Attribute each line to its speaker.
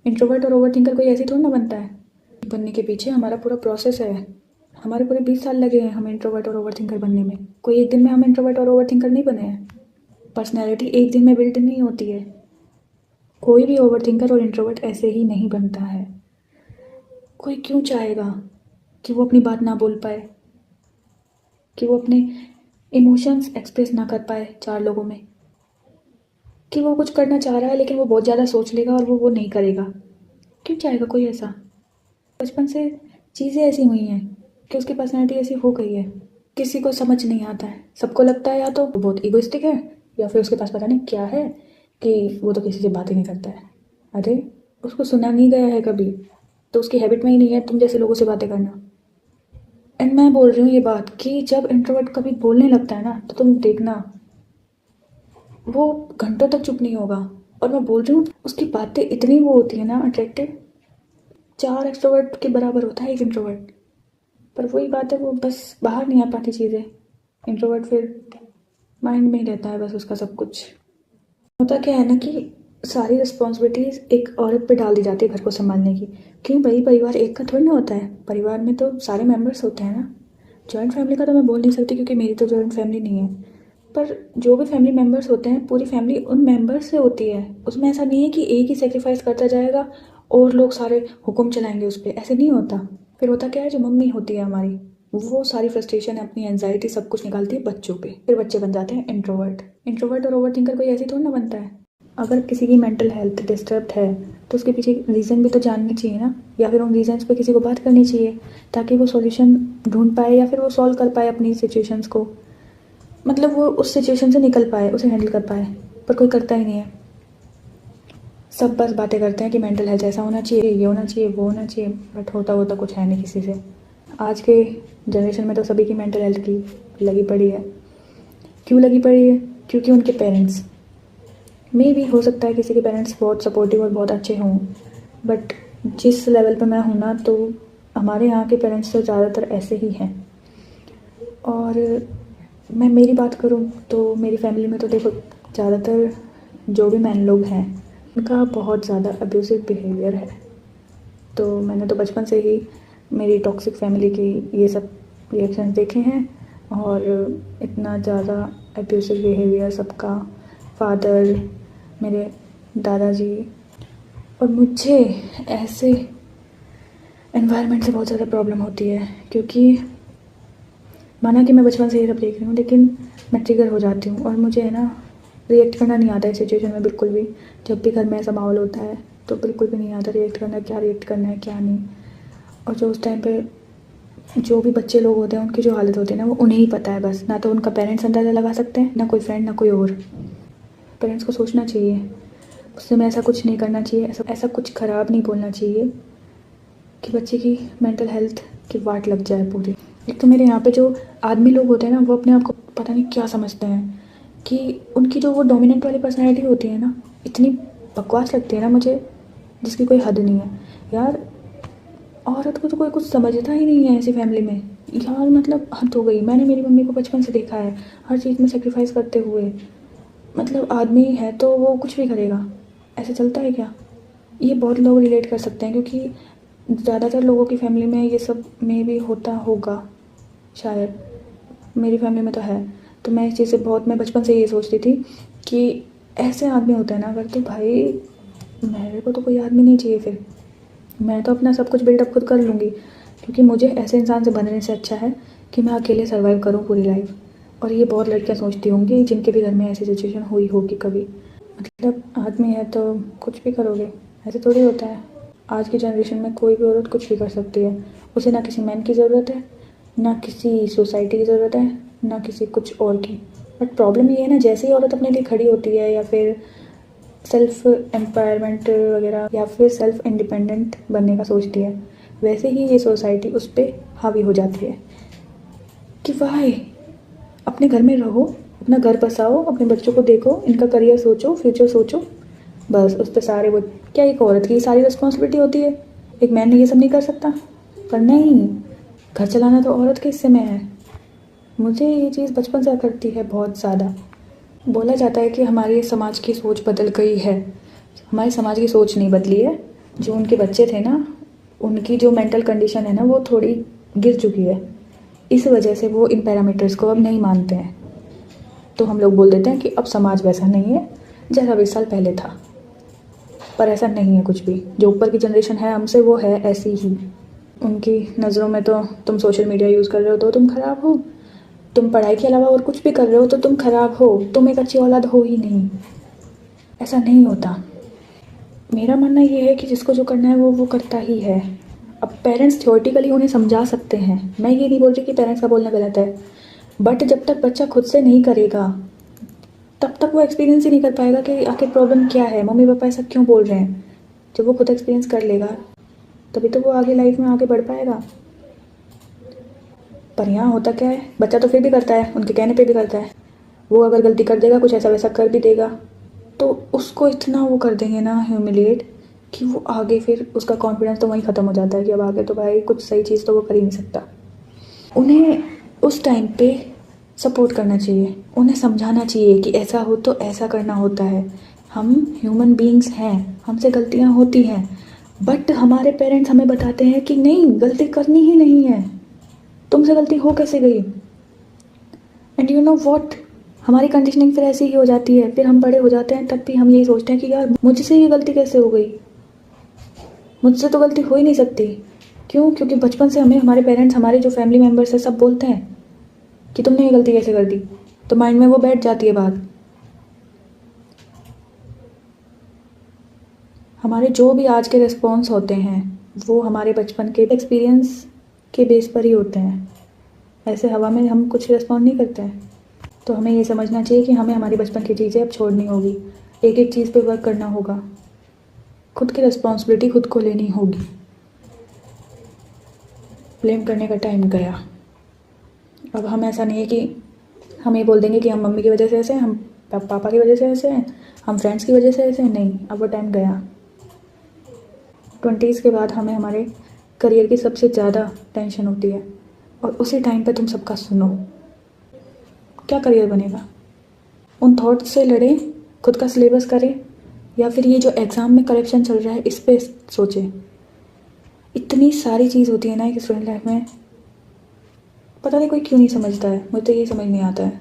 Speaker 1: Introvert और overthinker कोई ऐसे थोड़ी ना बनता है। बनने के पीछे हमारा पूरा प्रोसेस है। हमारे पूरे 20 साल लगे हैं हमें इंट्रोवर्ट और ओवरथिंकर बनने में। कोई एक दिन में हम इंट्रोवर्ट और ओवरथिंकर नहीं बने हैं। पर्सनैलिटी एक दिन में बिल्ड नहीं होती है। कोई भी ओवरथिंकर और इंट्रोवर्ट ऐसे ही नहीं बनता है। कोई क्यों चाहेगा कि वो अपनी बात ना बोल पाए, कि वो अपने इमोशंस एक्सप्रेस ना कर पाए 4 लोगों में, कि वो कुछ करना चाह रहा है लेकिन वो बहुत ज़्यादा सोच लेगा और वो नहीं करेगा। क्यों चाहेगा कोई ऐसा? बचपन से चीज़ें ऐसी हुई हैं कि उसकी पर्सनैलिटी ऐसी हो गई है। किसी को समझ नहीं आता है। सबको लगता है या तो वो बहुत इगोइस्टिक है या फिर उसके पास पता नहीं क्या है कि वो तो किसी से बात ही नहीं करता है। अरे उसको सुना नहीं गया है कभी, तो उसकी हैबिट में ही नहीं है तुम जैसे लोगों से बातें करना। एंड मैं बोल रही हूँ ये बात कि जब इंट्रोवर्ट कभी बोलने लगता है ना तो तुम देखना वो घंटों तक चुप नहीं होगा। और मैं बोल रही हूँ उसकी बातें इतनी वो होती है ना अट्रैक्टिव। 4 एक्सट्रोवर्ट के बराबर होता है एक इंट्रोवर्ट। पर वही बात है, वो बस बाहर नहीं आ पाती चीज़ें। इंट्रोवर्ट फिर माइंड में ही रहता है बस उसका सब कुछ। होता क्या है ना कि सारी रिस्पॉन्सिबिलिटीज़ एक औरत पे डाल दी जाती है घर को संभालने की। क्यों भाई, परिवार एक का थोड़ी ना होता है। परिवार में तो सारे मेंबर्स होते हैं ना। जॉइंट फैमिली का तो मैं बोल नहीं सकती क्योंकि मेरी तो जॉइंट फैमिली नहीं है। पर जो भी फैमिली मेंबर्स होते हैं पूरी फैमिली उन मेंबर्स से होती है। उसमें ऐसा नहीं है कि एक ही सेक्रीफाइस करता जाएगा और लोग सारे हुक्म चलाएंगे उस पर, ऐसे नहीं होता। फिर होता क्या है, जो मम्मी होती है हमारी वो सारी फ्रस्ट्रेशन अपनी एंजाइटी सब कुछ निकालती है बच्चों पे। फिर बच्चे बन जाते हैं इंट्रोवर्ट। इंट्रोवर्ट और ओवरथिंकर कोई ऐसे थोड़ी ना बनता है। अगर किसी की मेंटल हेल्थ डिस्टर्ब्ड है तो उसके पीछे रीज़न भी तो जाननी चाहिए ना, या फिर उन रीजंस पे किसी को बात करनी चाहिए ताकि वो सॉल्यूशन ढूंढ पाए या फिर वो सॉल्व कर पाए अपनी सिचुएशंस को। मतलब वो उस सिचुएशन से निकल पाए, उसे हैंडल कर पाए। पर कोई करता ही नहीं है। सब बस बातें करते हैं कि मेंटल हेल्थ ऐसा होना चाहिए, ये होना चाहिए, वो होना चाहिए, बट होता होता कुछ है नहीं किसी से। आज के जनरेशन में तो सभी की मेंटल हेल्थ की लगी पड़ी है। क्यों लगी पड़ी है? क्योंकि उनके पेरेंट्स, मे भी हो सकता है किसी के पेरेंट्स बहुत सपोर्टिव और बहुत अच्छे हों, बट जिस लेवल पे मैं हूँ ना तो हमारे यहाँ के पेरेंट्स तो ज़्यादातर ऐसे ही हैं। और मैं मेरी बात करूँ तो मेरी फैमिली में तो देखो ज़्यादातर जो भी मैन लोग हैं उनका बहुत ज़्यादा अब्यूसिव बिहेवियर है। तो मैंने तो बचपन से ही मेरी टॉक्सिक फैमिली की ये सब रिएक्शंस देखे हैं। और इतना ज़्यादा अब्यूसिव बिहेवियर सबका, फादर, मेरे दादाजी। और मुझे ऐसे एनवायरनमेंट से बहुत ज़्यादा प्रॉब्लम होती है क्योंकि माना कि मैं बचपन से ये सब देख रही हूँ लेकिन मैं ट्रिगर हो जाती हूँ और मुझे है ना रिएक्ट करना नहीं आता है सिचुएशन में बिल्कुल भी। जब भी घर में ऐसा माहौल होता है तो बिल्कुल भी नहीं आता रिएक्ट करना, क्या रिएक्ट करना है क्या नहीं। और जो उस टाइम पे जो भी बच्चे लोग होते हैं उनकी जो हालत होती है ना वो उन्हें ही पता है बस। ना तो उनका पेरेंट्स अंदाज़ा लगा सकते हैं, ना कोई फ्रेंड, ना कोई और। पेरेंट्स को सोचना चाहिए उस समय ऐसा कुछ नहीं करना चाहिए, ऐसा कुछ ख़राब नहीं बोलना चाहिए कि बच्चे की मेंटल हेल्थ की वाट लग जाए पूरी। एक तो मेरे यहाँ पे जो आदमी लोग होते हैं ना वो अपने आप को पता नहीं क्या समझते हैं कि उनकी जो वो डोमिनेंट वाली पर्सनैलिटी होती है ना इतनी बकवास लगती है ना मुझे, जिसकी कोई हद नहीं है यार। औरत को तो कोई कुछ समझता ही नहीं है ऐसी फैमिली में यार। मतलब हद हो गई। मैंने मेरी मम्मी को बचपन से देखा है हर चीज़ में सेक्रीफाइस करते हुए। मतलब आदमी है तो वो कुछ भी करेगा, ऐसे चलता है क्या? ये बहुत लोग रिलेट कर सकते हैं क्योंकि ज़्यादातर लोगों की फैमिली में ये सब में भी होता होगा शायद। मेरी फैमिली में तो है। तो मैं इस चीज़ से बहुत, मैं बचपन से ये सोचती थी कि ऐसे आदमी होते हैं ना अगर, तो भाई मेरे को तो कोई आदमी नहीं चाहिए। फिर मैं तो अपना सब कुछ बिल्डअप खुद कर लूँगी क्योंकि मुझे ऐसे इंसान से बनने से अच्छा है कि मैं अकेले सर्वाइव करूँ पूरी लाइफ। और ये बहुत लड़कियाँ सोचती होंगी जिनके भी घर में ऐसी सिचुएशन हुई होगी कभी। मतलब आदमी है तो कुछ भी करोगे, ऐसे थोड़ी होता है। आज की जनरेशन में कोई भी औरत कुछ भी कर सकती है। उसे ना किसी मैन की ज़रूरत है, ना किसी सोसाइटी की ज़रूरत है, ना किसी कुछ और की। बट प्रॉब्लम ये है ना, जैसे ही औरत अपने लिए खड़ी होती है या फिर सेल्फ एम्पावरमेंट वगैरह या फिर सेल्फ इंडिपेंडेंट बनने का सोचती है, वैसे ही ये सोसाइटी उस पर हावी हो जाती है कि वाह, अपने घर में रहो, अपना घर बसाओ, अपने बच्चों को देखो, इनका करियर सोचो, फ्यूचर सोचो। बस उस पर सारे वो, क्या एक औरत की सारी रिस्पॉन्सिबिलिटी होती है? एक मैन ये सब नहीं कर सकता? पर नहीं, घर चलाना तो औरत के हिस्से में है। मुझे ये चीज़ बचपन से करती है बहुत ज़्यादा। बोला जाता है कि हमारे समाज की सोच बदल गई है। हमारे समाज की सोच नहीं बदली है, जो उनके बच्चे थे ना, उनकी जो मेंटल कंडीशन है ना वो थोड़ी गिर चुकी है, इस वजह से वो इन पैरामीटर्स को अब नहीं मानते हैं। तो हम लोग बोल देते हैं कि अब समाज वैसा नहीं है जैसा 20 साल पहले था, पर ऐसा नहीं है कुछ भी। जो ऊपर की जनरेशन है हमसे वो है ऐसी ही। उनकी नज़रों में तो तुम सोशल मीडिया यूज़ कर रहे हो तो तुम ख़राब हो, तुम पढ़ाई के अलावा और कुछ भी कर रहे हो तो तुम ख़राब हो, तुम एक अच्छी औलाद हो ही नहीं। ऐसा नहीं होता। मेरा मानना ये है कि जिसको जो करना है वो करता ही है। अब पेरेंट्स थ्योरेटिकली उन्हें समझा सकते हैं, मैं ये नहीं बोल रही कि पेरेंट्स का बोलना गलत है, बट जब तक बच्चा खुद से नहीं करेगा तब तक वो एक्सपीरियंस ही नहीं कर पाएगा कि आखिर प्रॉब्लम क्या है, मम्मी पापा ऐसा क्यों बोल रहे हैं। जब वो खुद एक्सपीरियंस कर लेगा तभी तो वो आगे लाइफ में आगे बढ़ पाएगा। पर यहाँ होता क्या है, बच्चा तो फिर भी करता है, उनके कहने पे भी करता है। वो अगर गलती कर देगा, कुछ ऐसा वैसा कर भी देगा, तो उसको इतना वो कर देंगे ना ह्यूमिलिएट, कि वो आगे फिर उसका कॉन्फिडेंस तो वहीं ख़त्म हो जाता है कि अब आगे तो भाई कुछ सही चीज़ तो वो कर ही नहीं सकता। उन्हें उस टाइम पे सपोर्ट करना चाहिए, उन्हें समझाना चाहिए कि ऐसा हो तो ऐसा करना होता है, हम ह्यूमन बीइंग्स हैं, हमसे गलतियाँ होती हैं। बट हमारे पेरेंट्स हमें बताते हैं कि नहीं, गलती करनी ही नहीं है, तुमसे गलती हो कैसे गई। एंड यू नो वॉट, हमारी कंडीशनिंग फिर ऐसी ही हो जाती है। फिर हम बड़े हो जाते हैं तब भी हम यही सोचते हैं कि यार मुझसे ये गलती कैसे हो गई, मुझसे तो गलती हो ही नहीं सकती। क्यों? क्योंकि बचपन से हमें हमारे पेरेंट्स, हमारे जो फैमिली मेम्बर्स हैं, सब बोलते हैं कि तुमने ये गलती कैसे कर दी, तो माइंड में वो बैठ जाती है बात। हमारे जो भी आज के रिस्पॉन्स होते हैं वो हमारे बचपन के एक्सपीरियंस के बेस पर ही होते हैं। ऐसे हवा में हम कुछ रिस्पॉन्ड नहीं करते हैं। तो हमें ये समझना चाहिए कि हमें हमारी बचपन की चीज़ें अब छोड़नी होगी, एक एक चीज़ पे वर्क करना होगा, खुद की रिस्पॉन्सिबिलिटी खुद को लेनी होगी। ब्लेम करने का टाइम गया। अब हम ऐसा नहीं है कि हम ये बोल देंगे कि हम मम्मी की वजह से ऐसे हैं, हम पापा की वजह से ऐसे हैं, हम फ्रेंड्स की वजह से ऐसे हैं। नहीं, अब वो टाइम गया। 20s के बाद हमें हमारे करियर की सबसे ज़्यादा टेंशन होती है, और उसी टाइम पे तुम सबका सुनो। क्या करियर बनेगा? उन थॉट्स से लड़ें, खुद का सिलेबस करें, या फिर ये जो एग्ज़ाम में करेक्शन चल रहा है इस पे सोचें। इतनी सारी चीज़ होती है ना एक स्टूडेंट लाइफ में, पता नहीं कोई क्यों नहीं समझता है, मुझे तो यही समझ नहीं आता है।